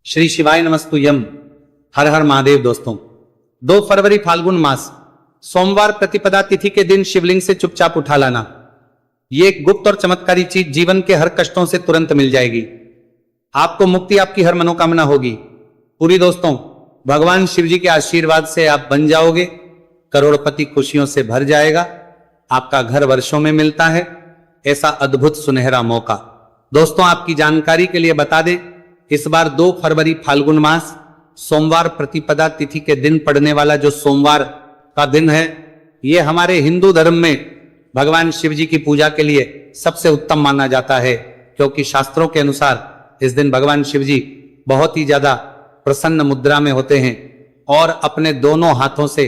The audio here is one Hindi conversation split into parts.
श्री शिवाय नमस्तुयम। हर हर महादेव। दोस्तों 2 फरवरी फाल्गुन मास सोमवार प्रतिपदा तिथि के दिन शिवलिंग से चुपचाप उठा लाना, ये एक गुप्त और चमत्कारी चीज जीवन के हर कष्टों से तुरंत मिल जाएगी। आपको मुक्ति, आपकी हर मनोकामना होगी पूरी। दोस्तों भगवान शिव जी के आशीर्वाद से आप बन जाओगे, करोड़पति खुशियों से भर जाएगा, आपका घर वर्षों में मिलता है, ऐसा अद्भुत सुनहरा मौका। दोस्तों आपकी जानकारी के लिए बता दें, इस बार 2 फरवरी फाल्गुन मास सोमवार प्रतिपदा तिथि के दिन पड़ने वाला जो सोमवार का दिन है, ये हमारे हिंदू धर्म में भगवान शिव जी की पूजा के लिए सबसे उत्तम माना जाता है, क्योंकि शास्त्रों के अनुसार इस दिन भगवान शिव जी बहुत ही ज्यादा प्रसन्न मुद्रा में होते हैं और अपने दोनों हाथों से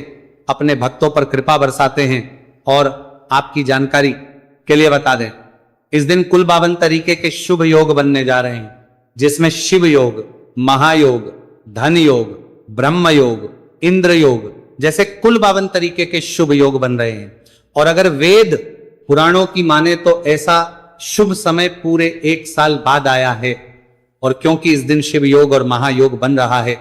अपने भक्तों पर कृपा बरसाते हैं। और आपकी जानकारी के लिए बता दें, इस दिन कुल 52 तरीके के शुभ योग बनने जा रहे हैं, जिसमें शिव योग, महायोग, धन योग, ब्रह्म योग, इंद्र योग जैसे कुल 52 तरीके के शुभ योग बन रहे हैं। और अगर वेद पुराणों की माने तो ऐसा शुभ समय पूरे 1 साल बाद आया है। और क्योंकि इस दिन शिव योग और महायोग बन रहा है,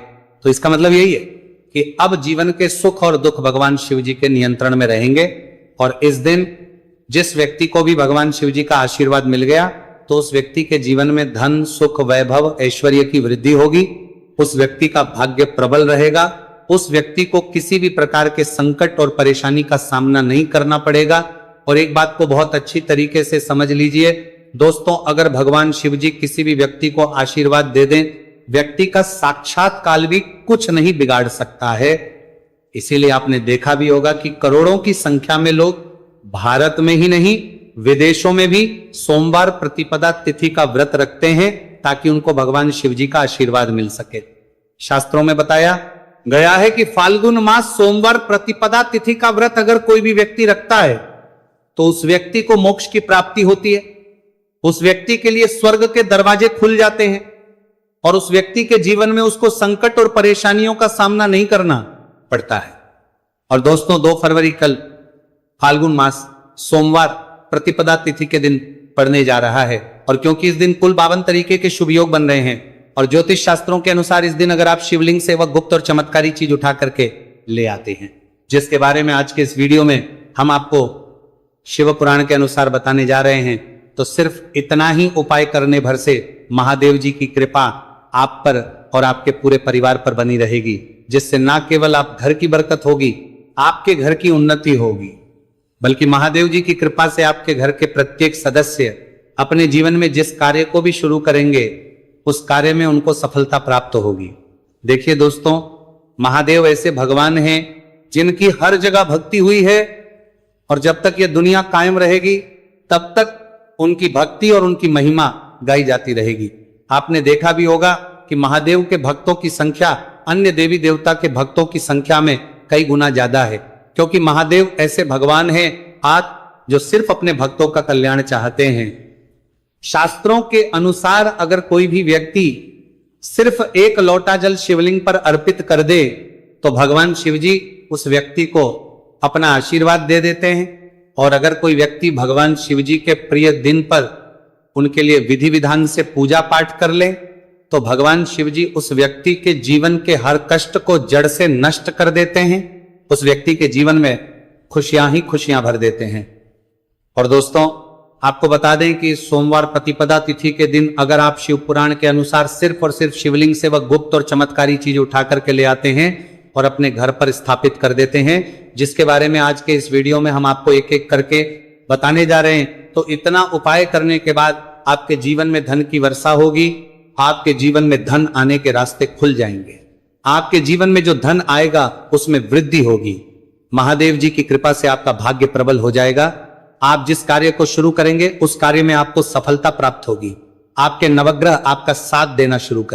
तो इसका मतलब यही है कि अब जीवन के सुख और दुख भगवान शिव जी के नियंत्रण में रहेंगे। और इस दिन जिस व्यक्ति को भी भगवान शिव जी का आशीर्वाद मिल गया, तो उस व्यक्ति के जीवन में धन, सुख, वैभव, ऐश्वर्य की वृद्धि होगी, उस व्यक्ति का भाग्य प्रबल रहेगा, उस व्यक्ति को किसी भी प्रकार के संकट और परेशानी का सामना नहीं करना पड़ेगा। और एक बात को बहुत अच्छी तरीके से समझ लीजिए दोस्तों, अगर भगवान शिव जी किसी भी व्यक्ति को आशीर्वाद दे दें, व्यक्ति का साक्षात काल भी कुछ नहीं बिगाड़ सकता है। इसीलिए आपने देखा भी होगा कि करोड़ों की संख्या में लोग भारत में ही नहीं विदेशों में भी सोमवार प्रतिपदा तिथि का व्रत रखते हैं, ताकि उनको भगवान शिव जी का आशीर्वाद मिल सके। शास्त्रों में बताया गया है कि फाल्गुन मास सोमवार प्रतिपदा तिथि का व्रत अगर कोई भी व्यक्ति रखता है, तो उस व्यक्ति को मोक्ष की प्राप्ति होती है, उस व्यक्ति के लिए स्वर्ग के दरवाजे खुल जाते हैं और उस व्यक्ति के जीवन में उसको संकट और परेशानियों का सामना नहीं करना पड़ता है। और दोस्तों 2 फरवरी कल फाल्गुन मास सोमवार प्रतिपदा तिथि के दिन पड़ने जा रहा है। और क्योंकि इस दिन कुल 52 तरीके के शुभ योग बन रहे हैं, और ज्योतिष शास्त्रों के अनुसार इस दिन अगर आप शिवलिंग से वह गुप्त और चमत्कारी चीज उठा करके ले आते हैं, जिसके बारे में आज के इस वीडियो में हम आपको शिव पुराण के अनुसार बताने जा रहे हैं, तो सिर्फ इतना ही उपाय करने भर से महादेव जी की कृपा आप पर और आपके पूरे परिवार पर बनी रहेगी, जिससे ना केवल आप घर की बरकत होगी, आपके घर की उन्नति होगी, बल्कि महादेव जी की कृपा से आपके घर के प्रत्येक सदस्य अपने जीवन में जिस कार्य को भी शुरू करेंगे, उस कार्य में उनको सफलता प्राप्त होगी। देखिए दोस्तों, महादेव ऐसे भगवान हैं जिनकी हर जगह भक्ति हुई है, और जब तक यह दुनिया कायम रहेगी तब तक उनकी भक्ति और उनकी महिमा गाई जाती रहेगी। आपने देखा भी होगा कि महादेव के भक्तों की संख्या अन्य देवी देवता के भक्तों की संख्या में कई गुना ज्यादा है, क्योंकि महादेव ऐसे भगवान हैं आज जो सिर्फ अपने भक्तों का कल्याण चाहते हैं। शास्त्रों के अनुसार अगर कोई भी व्यक्ति सिर्फ 1 लोटा जल शिवलिंग पर अर्पित कर दे, तो भगवान शिव जी उस व्यक्ति को अपना आशीर्वाद दे देते हैं। और अगर कोई व्यक्ति भगवान शिव जी के प्रिय दिन पर उनके लिए विधि विधान से पूजा पाठ कर ले, तो भगवान शिव जी उस व्यक्ति के जीवन के हर कष्ट को जड़ से नष्ट कर देते हैं, उस व्यक्ति के जीवन में खुशियां ही खुशियां भर देते हैं। और दोस्तों आपको बता दें कि सोमवार प्रतिपदा तिथि के दिन अगर आप शिव पुराण के अनुसार सिर्फ और सिर्फ शिवलिंग से वह गुप्त और चमत्कारी चीज उठा करके ले आते हैं और अपने घर पर स्थापित कर देते हैं, जिसके बारे में आज के इस वीडियो में हम आपको एक एक करके बताने जा रहे हैं, तो इतना उपाय करने के बाद आपके जीवन में धन की वर्षा होगी, आपके जीवन में धन आने के रास्ते खुल जाएंगे, आपके जीवन में जो धन आएगा उसमें वृद्धि होगी, महादेव जी की कृपा से आपका भाग्य प्रबल हो जाएगा। आप जिस कार्य को शुरू करेंगे उस कार्य में आपको सफलता प्राप्त होगी, आपके नवग्रह आपका साथ देना शुरू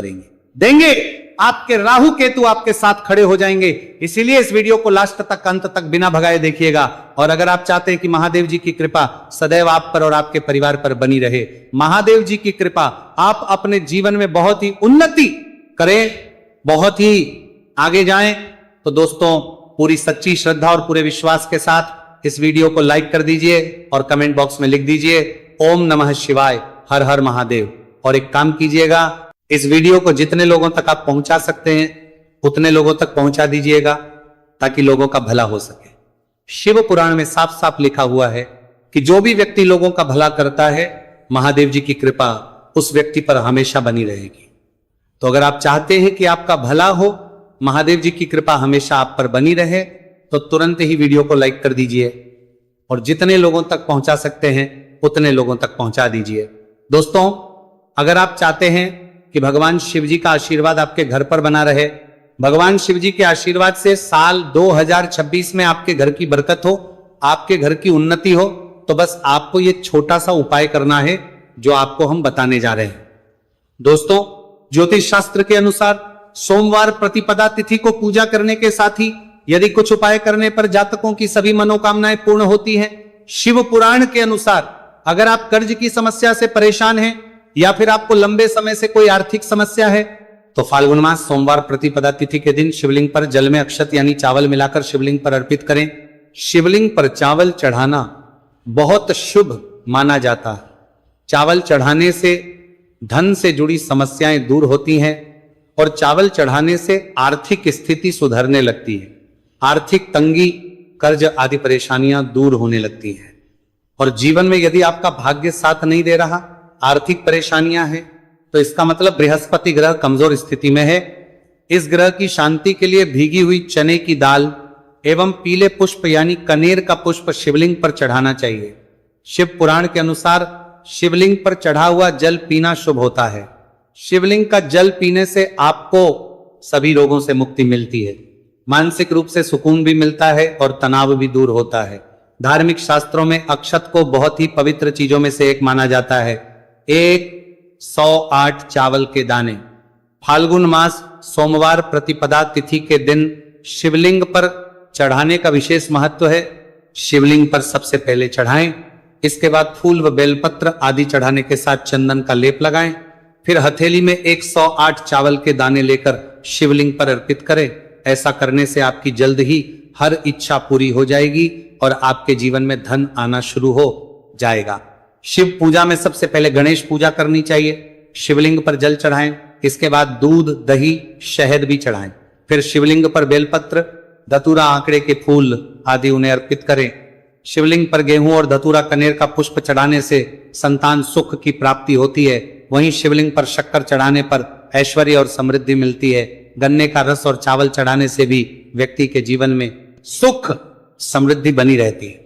देंगे, आपके राहु केतु आपके साथ खड़े हो जाएंगे। इसीलिए इस वीडियो को लास्ट तक, अंत तक बिना भगाए देखिएगा। और अगर आप चाहते हैं कि महादेव जी की कृपा सदैव आप पर और आपके परिवार पर बनी रहे, महादेव जी की कृपा आप अपने जीवन में बहुत ही उन्नति करें, बहुत ही आगे जाएं, तो दोस्तों पूरी सच्ची श्रद्धा और पूरे विश्वास के साथ इस वीडियो को लाइक कर दीजिए और कमेंट बॉक्स में लिख दीजिए ओम नमः शिवाय, हर हर महादेव। और एक काम कीजिएगा, इस वीडियो को जितने लोगों तक आप पहुंचा सकते हैं उतने लोगों तक पहुंचा दीजिएगा ताकि लोगों का भला हो सके। शिव पुराण में साफ साफ लिखा हुआ है कि जो भी व्यक्ति लोगों का भला करता है, महादेव जी की कृपा उस व्यक्ति पर हमेशा बनी रहेगी। तो अगर आप चाहते हैं कि आपका भला हो, महादेव जी की कृपा हमेशा आप पर बनी रहे, तो तुरंत ही वीडियो को लाइक कर दीजिए और जितने लोगों तक पहुंचा सकते हैं उतने लोगों तक पहुंचा दीजिए। दोस्तों, अगर आप चाहते हैं कि भगवान शिव जी का आशीर्वाद आपके घर पर बना रहे, भगवान शिव जी के आशीर्वाद से साल 2026 में आपके घर की बरकत हो, आपके घर की उन्नति हो, तो बस आपको ये छोटा सा उपाय करना है जो आपको हम बताने जा रहे हैं। दोस्तों, ज्योतिष शास्त्र के अनुसार सोमवार प्रतिपदा तिथि को पूजा करने के साथ ही यदि कुछ उपाय करने पर जातकों की सभी मनोकामनाएं पूर्ण होती हैं। शिव पुराण के अनुसार अगर आप कर्ज की समस्या से परेशान हैं या फिर आपको लंबे समय से कोई आर्थिक समस्या है, तो फाल्गुन मास सोमवार प्रतिपदा तिथि के दिन शिवलिंग पर जल में अक्षत यानी चावल मिलाकर शिवलिंग पर अर्पित करें। शिवलिंग पर चावल चढ़ाना बहुत शुभ माना जाता है। चावल चढ़ाने से धन से जुड़ी समस्याएं दूर होती हैं और चावल चढ़ाने से आर्थिक स्थिति सुधरने लगती है। आर्थिक तंगी, कर्ज आदि परेशानियां दूर होने लगती हैं। और जीवन में यदि आपका भाग्य साथ नहीं दे रहा, आर्थिक परेशानियां हैं, तो इसका मतलब बृहस्पति ग्रह कमजोर स्थिति में है। इस ग्रह की शांति के लिए भीगी हुई चने की दाल एवं पीले पुष्प यानी कनेर का पुष्प शिवलिंग पर चढ़ाना चाहिए। शिव पुराण के अनुसार शिवलिंग पर चढ़ा हुआ जल पीना शुभ होता है। शिवलिंग का जल पीने से आपको सभी रोगों से मुक्ति मिलती है, मानसिक रूप से सुकून भी मिलता है और तनाव भी दूर होता है। धार्मिक शास्त्रों में अक्षत को बहुत ही पवित्र चीजों में से एक माना जाता है। 108 चावल के दाने फाल्गुन मास सोमवार प्रतिपदा तिथि के दिन शिवलिंग पर चढ़ाने का विशेष महत्व है। शिवलिंग पर सबसे पहले चढ़ाएं, इसके बाद फूल व बेलपत्र आदि चढ़ाने के साथ चंदन का लेप लगाएं, फिर हथेली में 108 चावल के दाने लेकर शिवलिंग पर अर्पित करें। ऐसा करने से आपकी जल्द ही हर इच्छा पूरी हो जाएगी और आपके जीवन में धन आना शुरू हो जाएगा। शिव पूजा में सबसे पहले गणेश पूजा करनी चाहिए। शिवलिंग पर जल चढ़ाएं, इसके बाद दूध, दही, शहद भी चढ़ाएं, फिर शिवलिंग पर बेलपत्र, धतूरा, आंकड़े के फूल आदि उन्हें अर्पित करें। शिवलिंग पर गेहूं और धतूरा कनेर का पुष्प चढ़ाने से संतान सुख की प्राप्ति होती है। वहीं शिवलिंग पर शक्कर चढ़ाने पर ऐश्वर्य और समृद्धि मिलती है। गन्ने का रस और चावल चढ़ाने से भी व्यक्ति के जीवन में सुख समृद्धि बनी रहती है।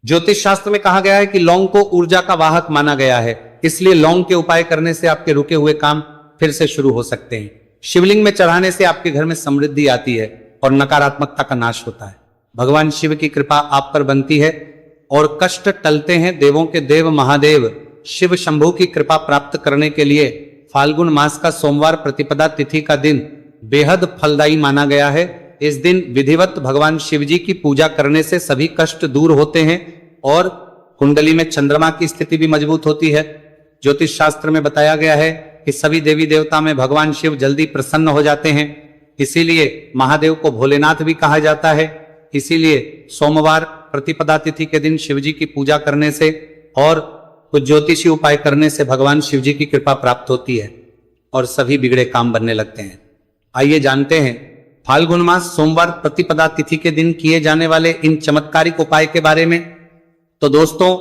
ज्योतिष शास्त्र में कहा गया है कि लौंग को ऊर्जा का वाहक माना गया है, इसलिए लौंग के उपाय करने से आपके रुके हुए काम फिर से शुरू हो सकते हैं। शिवलिंग में चढ़ाने से आपके घर में समृद्धि आती है और नकारात्मकता का नाश होता है। भगवान शिव की कृपा आप पर बनती है और कष्ट टलते हैं। देवों के देव महादेव शिव शंभू की कृपा प्राप्त करने के लिए फाल्गुन मास का सोमवार प्रतिपदा तिथि का दिन बेहद फलदायी माना गया है। इस दिन विधिवत भगवान शिव जी की पूजा करने से सभी कष्ट दूर होते हैं और कुंडली में चंद्रमा की स्थिति भी मजबूत होती है। ज्योतिष शास्त्र में बताया गया है कि सभी देवी देवता में भगवान शिव जल्दी प्रसन्न हो जाते हैं, इसीलिए महादेव को भोलेनाथ भी कहा जाता है। इसीलिए सोमवार प्रतिपदा तिथि के दिन शिव जी की पूजा करने से और कुछ ज्योतिषी उपाय करने से भगवान शिव जी की कृपा प्राप्त होती है और सभी बिगड़े काम बनने लगते हैं। आइए जानते हैं फाल्गुन मास सोमवार प्रतिपदा तिथि के दिन किए जाने वाले इन चमत्कारिक उपाय के बारे में। तो दोस्तों,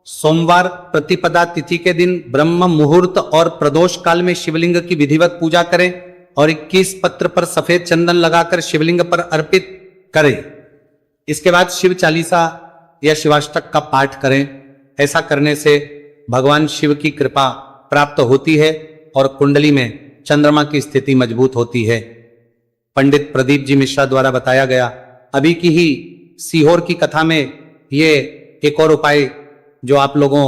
सोमवार प्रतिपदा तिथि के दिन ब्रह्म मुहूर्त और प्रदोष काल में शिवलिंग की विधिवत पूजा करें और 21 पत्र पर सफेद चंदन लगाकर शिवलिंग पर अर्पित करें। इसके बाद शिव चालीसा या शिवाष्टक का पाठ करें। ऐसा करने से भगवान शिव की कृपा प्राप्त होती है और कुंडली में चंद्रमा की स्थिति मजबूत होती है। पंडित प्रदीप जी मिश्रा द्वारा बताया गया अभी की ही सीहोर की कथा में ये एक और उपाय जो आप लोगों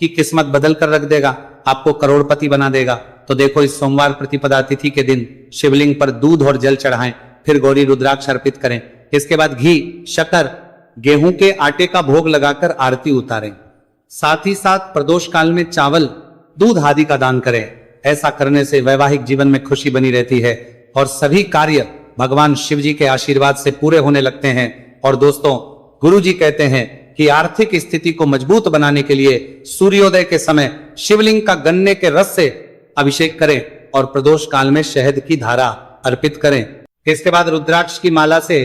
की किस्मत बदल कर रख देगा, आपको करोड़पति बना देगा। तो देखो, इस सोमवार प्रतिपदा तिथि के दिन शिवलिंग पर दूध और जल चढ़ाएं, फिर गौरी रुद्राक्ष अर्पित करें। इसके बाद घी, शक्कर, गेहूं के आटे का भोग लगाकर आरती उतारें। साथ ही साथ प्रदोष काल में चावल, दूध आदि का दान करें। ऐसा करने से वैवाहिक जीवन में खुशी बनी रहती है और सभी कार्य भगवान शिव जी के आशीर्वाद से पूरे होने लगते हैं। और दोस्तों, गुरु जी कहते हैं कि आर्थिक स्थिति को मजबूत बनाने के लिए सूर्योदय के समय शिवलिंग का गन्ने के रस से अभिषेक करें और प्रदोष काल में शहद की धारा अर्पित करें। इसके बाद रुद्राक्ष की माला से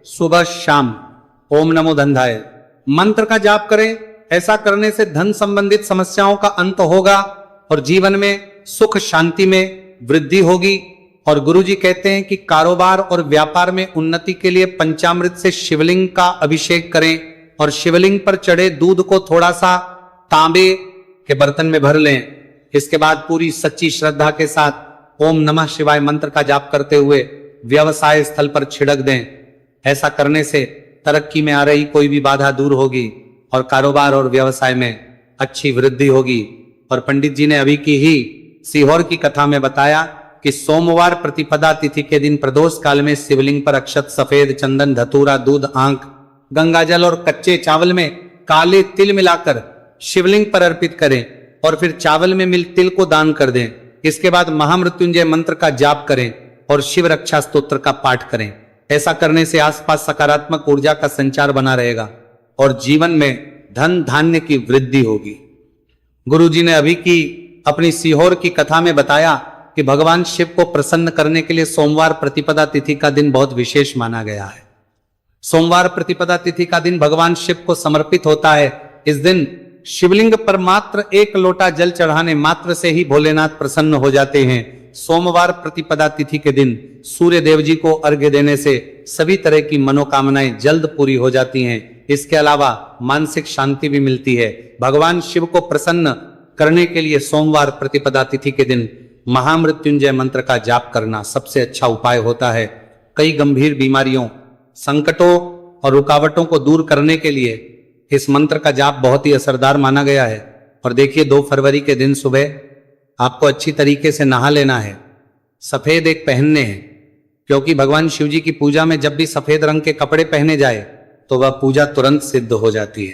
सुबह शाम ओम नमो धनधाय मंत्र का जाप करें। ऐसा करने से धन संबंधित समस्याओं का अंत होगा और जीवन में सुख शांति में वृद्धि होगी। और गुरुजी कहते हैं कि कारोबार और व्यापार में उन्नति के लिए पंचामृत से शिवलिंग का अभिषेक करें और शिवलिंग पर चढ़े दूध को थोड़ा सा तांबे के बर्तन में भर लें। इसके बाद पूरी सच्ची श्रद्धा के साथ ओम नमः शिवाय मंत्र का जाप करते हुए व्यवसाय स्थल पर छिड़क दें। ऐसा करने से तरक्की में आ रही कोई भी बाधा दूर होगी और कारोबार और व्यवसाय में अच्छी वृद्धि होगी। और पंडित जी ने अभी की ही सीहोर की कथा में बताया कि सोमवार प्रतिपदा तिथि के दिन प्रदोष काल में शिवलिंग पर अक्षत, सफेद चंदन, धतूरा, दूध, आंख, गंगाजल और कच्चे चावल में काले तिल मिलाकर शिवलिंग पर अर्पित करें और फिर चावल में मिल तिल को दान कर दें। इसके बाद महामृत्युंजय मंत्र का जाप करें और शिव रक्षा स्तोत्र का पाठ करें। ऐसा करने से आसपास सकारात्मक ऊर्जा का संचार बना रहेगा और जीवन में धन धान्य की वृद्धि होगी। गुरुजी ने अभी की अपनी सीहोर की कथा में बताया कि भगवान शिव को प्रसन्न करने के लिए सोमवार प्रतिपदा तिथि का दिन बहुत विशेष माना गया है। सोमवार प्रतिपदा तिथि का दिन भगवान शिव को समर्पित होता है। इस दिन शिवलिंग पर मात्र 1 लोटा जल चढ़ाने मात्र से ही भोलेनाथ प्रसन्न हो जाते हैं। सोमवार प्रतिपदा तिथि के दिन सूर्य देव जी को अर्घ्य देने से सभी तरह की मनोकामनाएं जल्द पूरी हो जाती हैं। इसके अलावा मानसिक शांति भी मिलती है। भगवान शिव को प्रसन्न करने के लिए सोमवार प्रतिपदा तिथि के दिन महामृत्युंजय मंत्र का जाप करना सबसे अच्छा उपाय होता है। कई गंभीर बीमारियों, संकटों और रुकावटों को दूर करने के लिए इस मंत्र का जाप बहुत ही असरदार माना गया है। और देखिए 2 फरवरी के दिन सुबह आपको अच्छी तरीके से नहा लेना है। सफेद एक पहनने हैं, क्योंकि भगवान शिव जी की पूजा में जब भी सफेद रंग के कपड़े पहने जाए तो वह पूजा तुरंत सिद्ध हो जाती है।